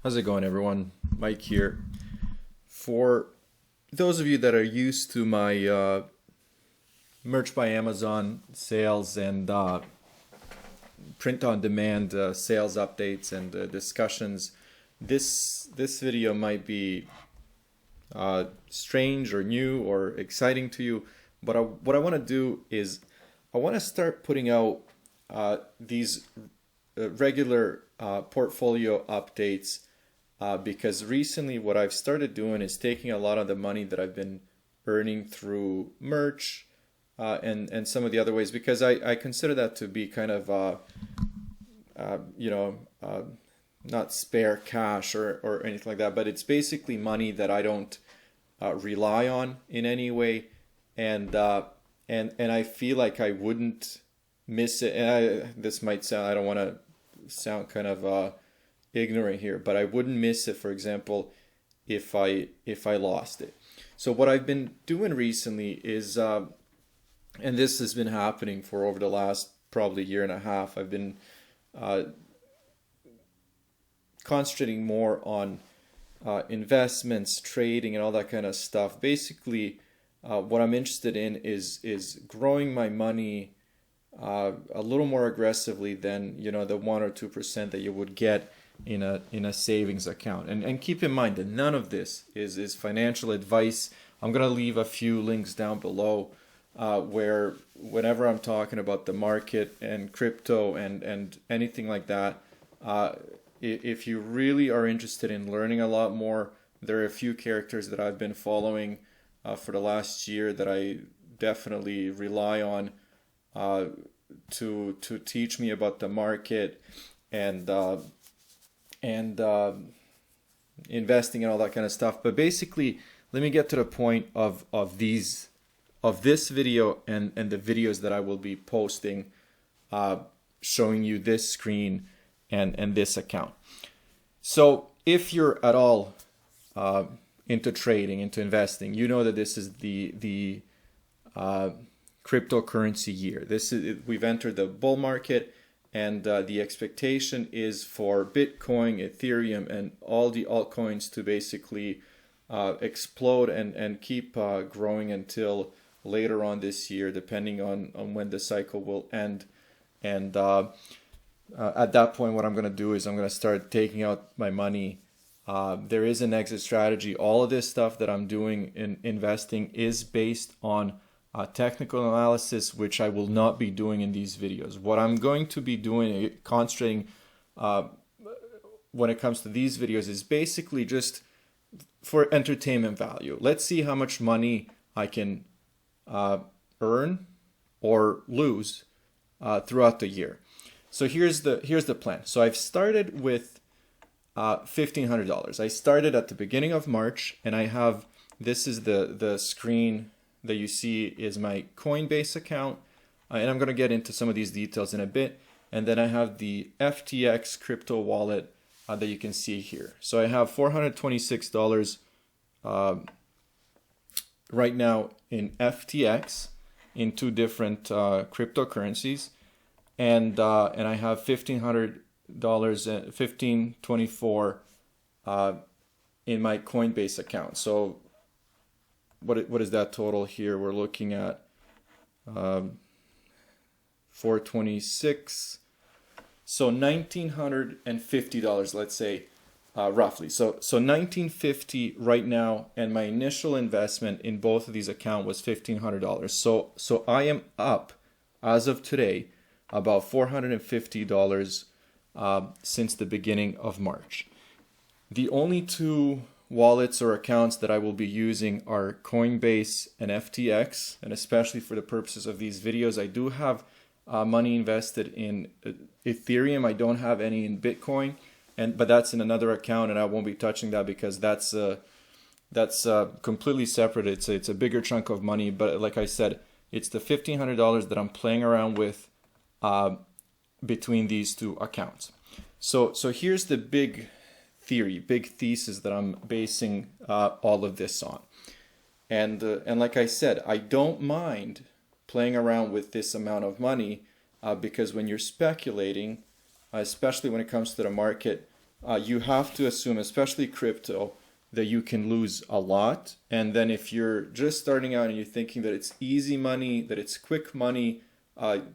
How's it going, everyone? Mike here. For those of you that are used to my merch by Amazon sales and print on demand sales updates and discussions, this video might be strange or new or exciting to you. But what I want to do is I want to start putting out these regular portfolio updates because recently what I've started doing is taking a lot of the money that I've been earning through merch and some of the other ways, because I consider that to be kind of you know not spare cash or anything like that, but it's basically money that I don't rely on in any way, and and I feel like I wouldn't miss it. And this might sound, I don't want to sound kind of ignorant here, but I wouldn't miss it, for example, if I lost it. So what I've been doing recently is, and this has been happening for over the last probably year and a half, I've been uh, concentrating more on investments, trading, and all that kind of stuff. Basically, what I'm interested in is growing my money a little more aggressively than the 1 or 2% that you would get in a savings account. And keep in mind that none of this is financial advice. I'm gonna leave a few links down below where whenever I'm talking about the market and crypto and anything like that, if you really are interested in learning a lot more, there are a few characters that I've been following for the last year that I definitely rely on to teach me about the market and and investing and all that kind of stuff. But basically, let me get to the point of this video and the videos that I will be posting, showing you this screen and this account. So if you're at all into trading, into investing, you know that this is the cryptocurrency year. We've entered the bull market, and the expectation is for Bitcoin, Ethereum, and all the altcoins to basically explode and keep growing until later on this year, depending on when the cycle will end. And at that point, what I'm going to do is I'm going to start taking out my money. There is an exit strategy. All of this stuff that I'm doing in investing is based on technical analysis, which I will not be doing in these videos. What I'm going to be doing, concentrating when it comes to these videos, is basically just for entertainment value. Let's see how much money I can earn or lose throughout the year. So here's the plan. So I've started with $1,500. I started at the beginning of March, and I have, this is the screen that you see is my Coinbase account, and I'm going to get into some of these details in a bit. And then I have the FTX crypto wallet that you can see here. So I have $426 right now in FTX in two different cryptocurrencies, and I have $1,500 and $1,524 in my Coinbase account. So what is that total here? We're looking at 426, so $1,950, let's say, roughly. So $1,950 right now, and my initial investment in both of these accounts was $1,500. So I am up as of today about $450 since the beginning of March. The only two wallets or accounts that I will be using are Coinbase and FTX, and especially for the purposes of these videos, I do have money invested in Ethereum. I don't have any in Bitcoin, but that's in another account, and I won't be touching that because that's completely separate. It's a bigger chunk of money, but like I said, it's the $1,500 that I'm playing around with between these two accounts. So here's the big thesis that I'm basing all of this on. And like I said, I don't mind playing around with this amount of money because when you're speculating, especially when it comes to the market, you have to assume, especially crypto, that you can lose a lot. And then if you're just starting out and you're thinking that it's easy money, that it's quick money,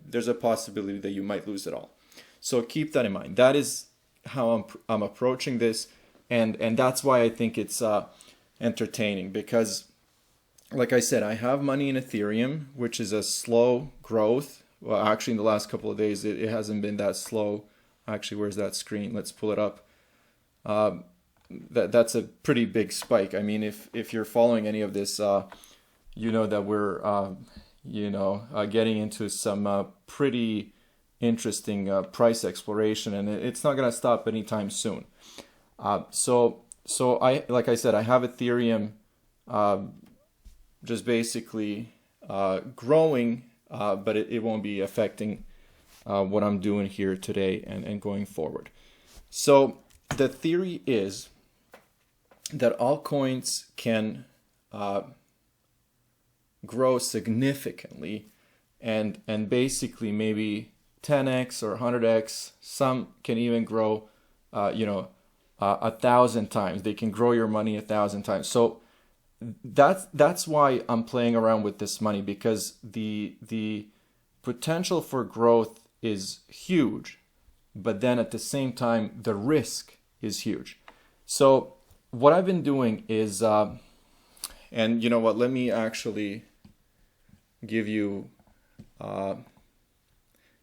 there's a possibility that you might lose it all. So keep that in mind. That is how I'm approaching this, and that's why I think it's entertaining, because like I said, I have money in Ethereum, which is a slow growth. Well, actually, in the last couple of days, it hasn't been that slow. Actually, where's that screen? Let's pull it up. That's a pretty big spike. I mean, if you're following any of this, you know that we're getting into some pretty interesting price exploration, and it's not going to stop anytime soon. So I, like I said, I have Ethereum just basically growing, but it won't be affecting what I'm doing here today and going forward. So the theory is that altcoins can grow significantly, and basically maybe 10x or 100x. Some can even grow, 1,000 times. They can grow your money 1,000 times. So that's why I'm playing around with this money, because the potential for growth is huge, but then at the same time the risk is huge. So what I've been doing is, and you know what? Let me actually give you. So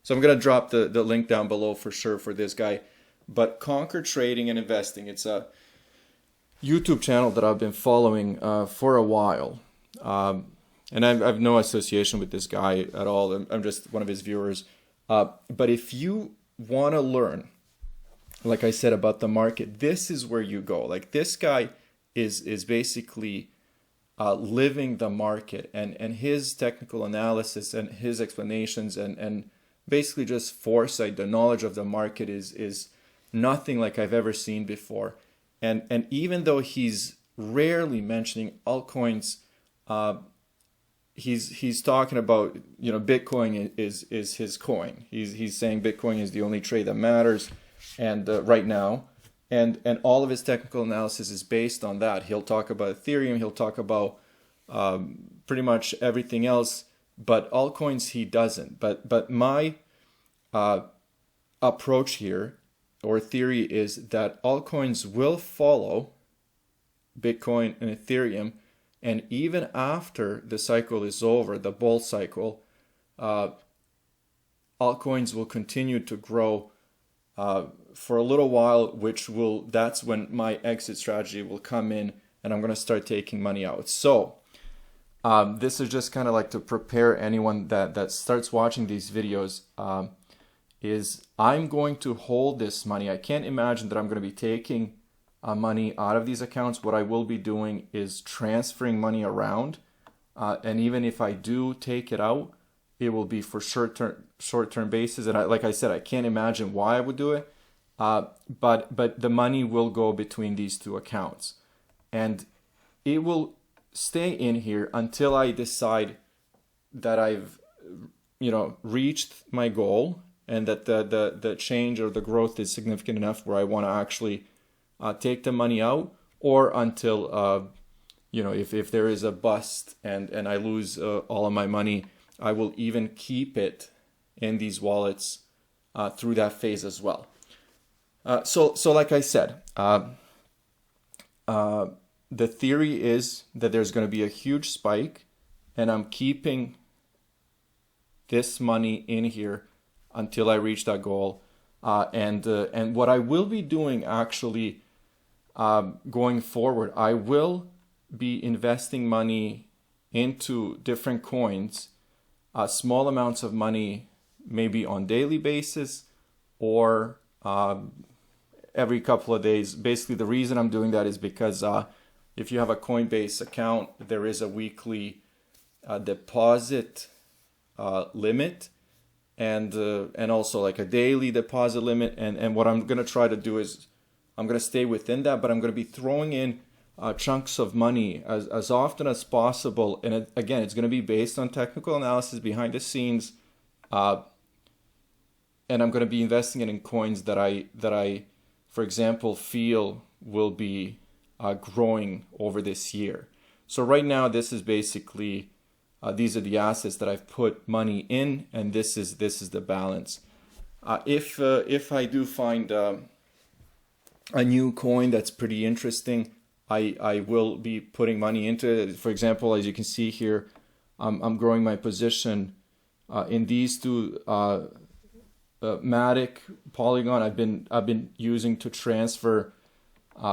I'm gonna drop the link down below for sure for this guy. But Conquer Trading and Investing, it's a YouTube channel that I've been following for a while, and I've no association with this guy at all. I'm just one of his viewers. But if you want to learn, like I said, about the market, this is where you go. Like, this guy is basically living the market, and his technical analysis and his explanations and basically just foresight, the knowledge of the market is nothing like I've ever seen before. And even though he's rarely mentioning altcoins, he's talking about, Bitcoin is his coin. He's saying Bitcoin is the only trade that matters, and right now, and all of his technical analysis is based on that. He'll talk about Ethereum. He'll talk about pretty much everything else, but altcoins he doesn't. But my approach here, or theory, is that altcoins will follow Bitcoin and Ethereum, and even after the cycle is over, the bull cycle, altcoins will continue to grow for a little while, that's when my exit strategy will come in, and I'm going to start taking money out. So this is just kind of like to prepare anyone that starts watching these videos. Is I'm going to hold this money. I can't imagine that I'm going to be taking money out of these accounts. What I will be doing is transferring money around, and even if I do take it out, it will be for short-term basis. And like I said, I can't imagine why I would do it, but the money will go between these two accounts, and it will stay in here until I decide that I've reached my goal, and that the change or the growth is significant enough where I want to actually take the money out, or until if there is a bust and I lose all of my money, I will even keep it in these wallets through that phase as well. So like I said, the theory is that there's going to be a huge spike, and I'm keeping this money in here until I reach that goal. And what I will be doing actually going forward, I will be investing money into different coins, small amounts of money, maybe on daily basis or every couple of days. Basically, the reason I'm doing that is because if you have a Coinbase account, there is a weekly deposit limit, and also like a daily deposit limit. And what I'm going to try to do is I'm going to stay within that, but I'm going to be throwing in chunks of money as often as possible. And again, it's going to be based on technical analysis behind the scenes, and I'm going to be investing it in coins that I for example, feel will be growing over this year. So right now, this is basically these are the assets that I've put money in, and this is the balance. If I do find a new coin that's pretty interesting, I will be putting money into it. For example, as you can see here, I'm growing my position in these two Matic Polygon. I've been using to transfer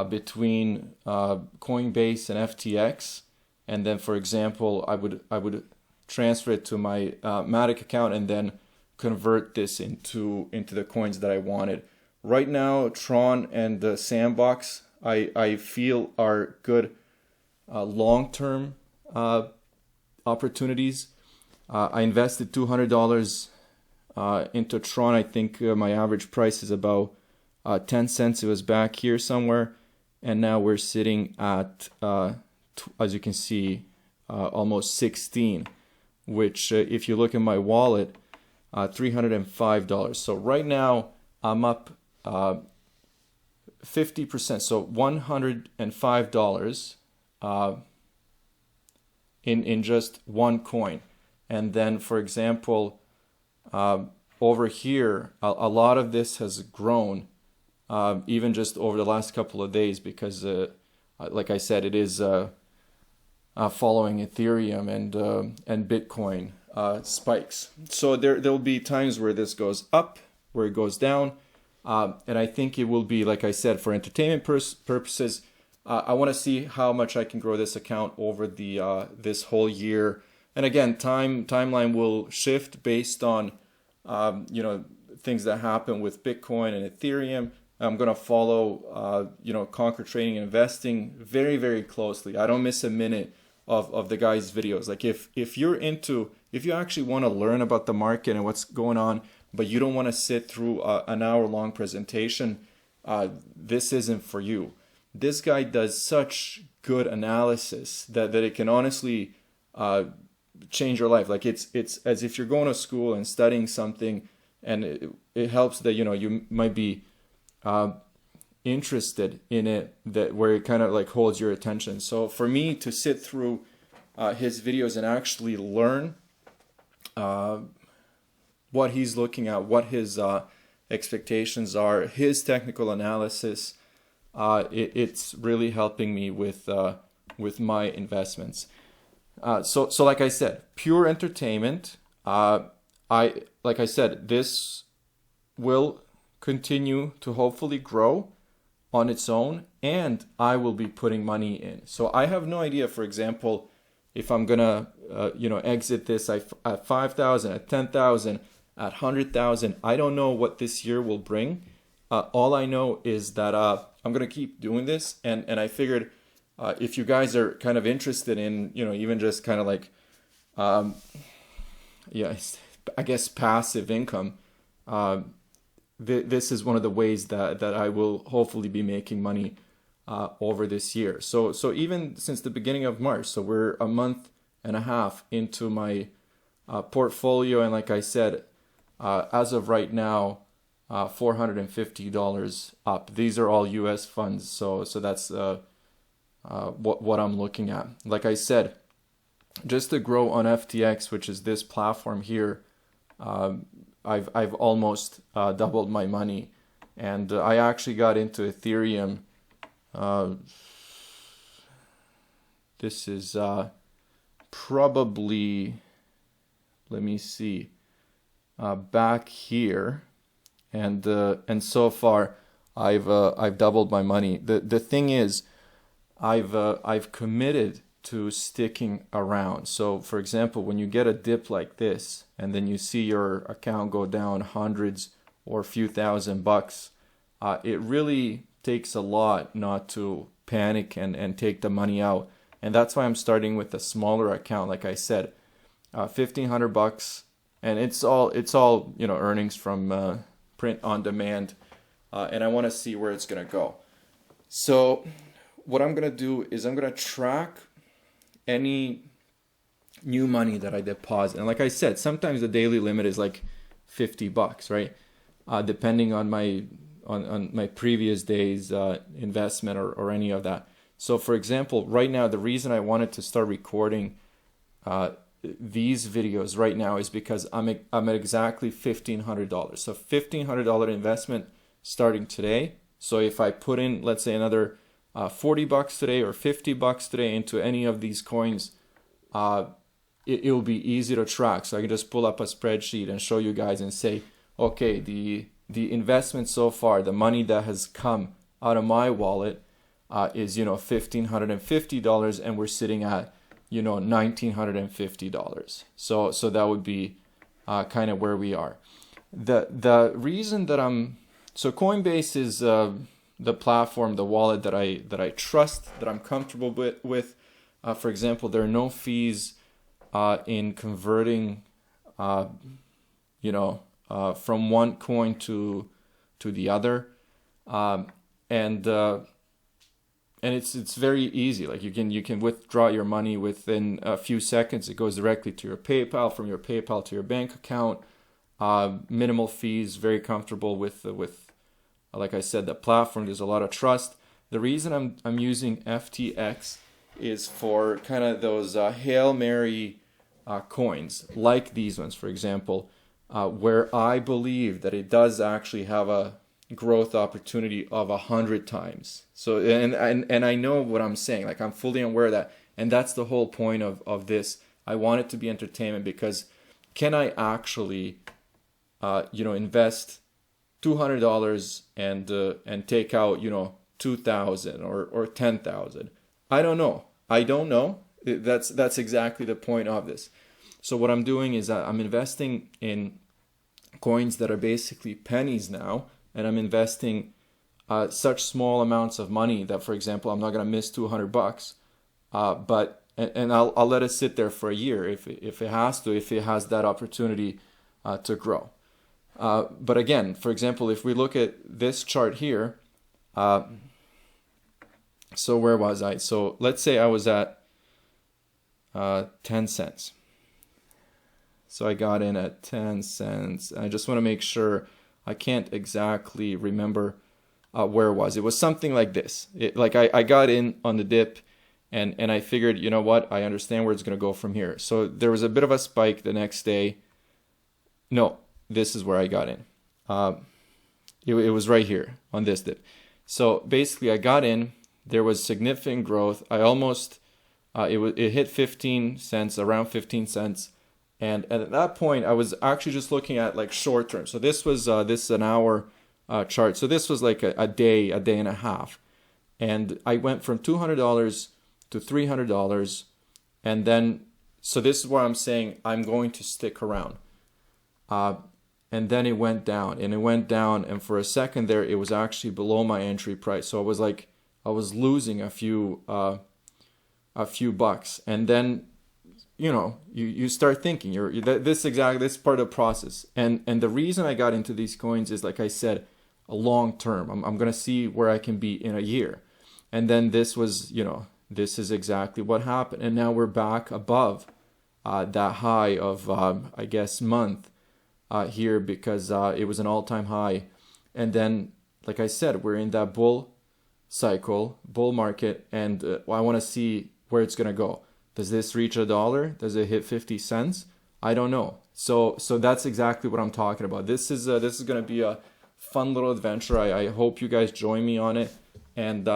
between Coinbase and FTX, and then, for example, I would transfer it to my Matic account and then convert this into the coins that I wanted. Right now, Tron and the Sandbox I feel are good long-term opportunities. I invested $200 into Tron. I think my average price is about 10 cents. It was back here somewhere, and now we're sitting at as you can see almost 16, which if you look at my wallet, $305. So right now I'm up 50%, so $105 in just one coin. And then, for example, over here, a lot of this has grown even just over the last couple of days because, like I said, it is following Ethereum and Bitcoin spikes. So there'll be times where this goes up, where it goes down, and I think it will be, like I said, for entertainment purposes. I want to see how much I can grow this account over the this whole year. And again, timeline will shift based on things that happen with Bitcoin and Ethereum. I'm going to follow Conquer Trading and Investing very, very closely. I don't miss a minute of the guy's videos. Like if you actually want to learn about the market and what's going on, but you don't want to sit through an hour-long presentation, this isn't for you. This guy does such good analysis that it can honestly change your life. Like it's as if you're going to school and studying something, and it helps that you might be interested in it, that where it kind of like holds your attention. So for me to sit through his videos and actually learn what he's looking at, what his expectations are, his technical analysis, it's really helping me with my investments. So like I said, pure entertainment. Like I said, this will continue to hopefully grow on its own, and I will be putting money in. So I have no idea, for example, if I'm gonna exit this at 5,000, at 10,000, at 100,000. I don't know what this year will bring. All I know is that I'm gonna keep doing this, and I figured if you guys are kind of interested in even just kind of like I guess passive income, this is one of the ways that I will hopefully be making money over this year. So even since the beginning of March, so we're a month and a half into my portfolio, and like I said, as of right now, $450 up. These are all U.S. funds, so that's what I'm looking at. Like I said, just to grow on FTX, which is this platform here, I've almost doubled my money, and I actually got into Ethereum. This is probably, let me see, back here, and so far I've doubled my money. The thing is, I've committed to sticking around. So for example, when you get a dip like this and then you see your account go down hundreds or a few $1,000, it really takes a lot not to panic and take the money out. And that's why I'm starting with a smaller account. Like I said, $1,500, and it's all earnings from print on demand, and I want to see where it's gonna go. So what I'm gonna do is I'm gonna track any new money that I deposit. And like I said, sometimes the daily limit is like $50, right? Depending on my on my previous day's investment or any of that. So for example, right now, the reason I wanted to start recording these videos right now is because I'm at exactly $1,500. So $1,500 investment starting today. So if I put in, let's say, another $40 today or $50 today into any of these coins, it will be easy to track. So I can just pull up a spreadsheet and show you guys and say, okay, the investment so far, the money that has come out of my wallet is, $1,550, and we're sitting at, $1,950. So that would be kind of where we are. The reason that so Coinbase is the platform, the wallet that I trust, that I'm comfortable with. For example, there are no fees in converting, from one coin to the other, and it's very easy. Like you can withdraw your money within a few seconds. It goes directly to your PayPal, from your PayPal to your bank account. Minimal fees. Very comfortable with like I said, the platform. There's a lot of trust. The reason I'm using FTX is for kind of those Hail Mary coins, like these ones, for example, where I believe that it does actually have a growth opportunity of 100 times. So and I know what I'm saying. Like, I'm fully aware of that, and that's the whole point of this. I want it to be entertainment, because can I actually invest $200 and take out $2,000 or $10,000? I don't know. That's exactly the point of this. So what I'm doing is I'm investing in coins that are basically pennies now, and I'm investing such small amounts of money that, for example, I'm not going to miss $200, but I'll let it sit there for a year if it has that opportunity to grow. But again, for example, if we look at this chart here, so where was I? So let's say I was at 10 cents. So I got in at 10 cents. I just want to make sure. I can't exactly remember where it was. It was something like this. I got in on the dip, and I figured, you know what? I understand where it's going to go from here. So there was a bit of a spike the next day. No, this is where I got in. It was right here on this dip. So basically, I got in. There was significant growth. I almost it hit 15 cents, around 15 cents. And at that point, I was actually just looking at like short term. So this was an hour chart. So this was like a day and a half. And I went from $200 to $300. And then, so this is where I'm saying I'm going to stick around. And then it went down, and for a second there, it was actually below my entry price. So I was losing a few bucks. And then, you start thinking this is part of the process. And the reason I got into these coins is, like I said, a long term. I'm going to see where I can be in a year. And then this was, this is exactly what happened. And now we're back above that high of, I guess, month here, because it was an all-time high. And then, like I said, we're in that bull market, and I want to see where it's going to go. Does this reach $1? Does it hit 50 cents? I don't know. So that's exactly what I'm talking about. This is going to be a fun little adventure. I hope you guys join me on it, and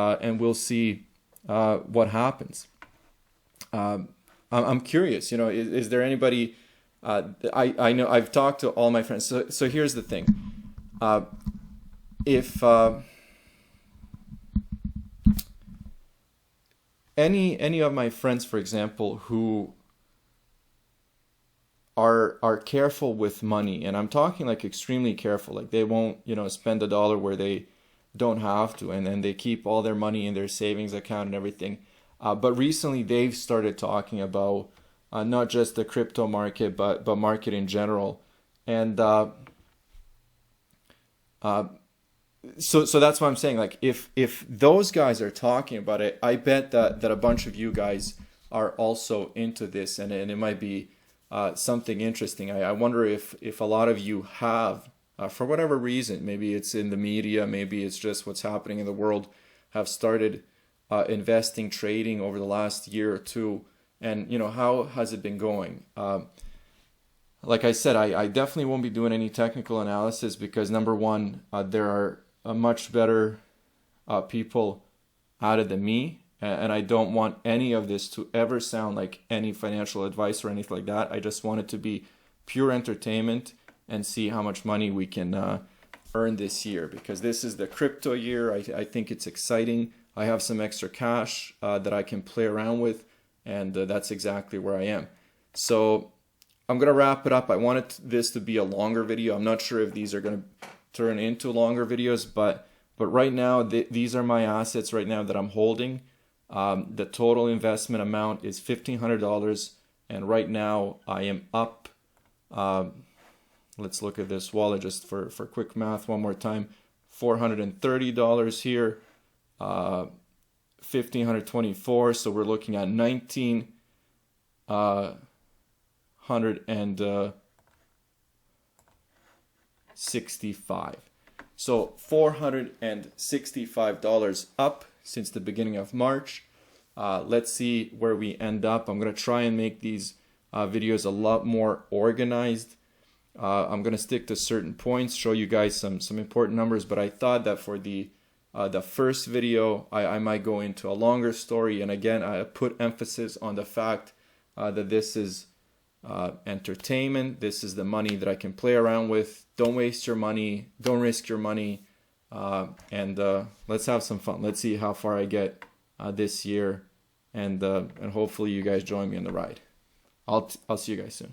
we'll see what happens. I'm curious. Is there anybody? I know I've talked to all my friends. So here's the thing. If any of my friends, for example, who are careful with money, and I'm talking like extremely careful, like they won't spend $1 where they don't have to, and then they keep all their money in their savings account and everything. But recently they've started talking about not just the crypto market, but market in general, and so that's what I'm saying. Like if those guys are talking about it, I bet that a bunch of you guys are also into this, and it might be something interesting. I wonder if a lot of you have for whatever reason. Maybe it's in the media, maybe it's just what's happening in the world, have started investing, trading over the last year or two. And, how has it been going? Like I said, I definitely won't be doing any technical analysis because, number one, there are much better people at it than me. And I don't want any of this to ever sound like any financial advice or anything like that. I just want it to be pure entertainment and see how much money we can earn this year, because this is the crypto year. I think it's exciting. I have some extra cash that I can play around with, and that's exactly where I am. So I'm going to wrap it up. I wanted this to be a longer video. I'm not sure if these are going to turn into longer videos, but right now, these are my assets right now that I'm holding. The total investment amount is $1,500, and right now I am up. Let's look at this wallet just for quick math one more time. $430 here, $1,524. So we're looking at $1,965. So $465 up since the beginning of March. Let's see where we end up. I'm going to try and make these videos a lot more organized. I'm going to stick to certain points, show you guys some important numbers, but I thought that for the first video, I might go into a longer story. And again, I put emphasis on the fact that this is entertainment. This is the money that I can play around with. Don't waste your money. Don't risk your money. And let's have some fun. Let's see how far I get this year, and hopefully you guys join me on the ride. I'll see you guys soon.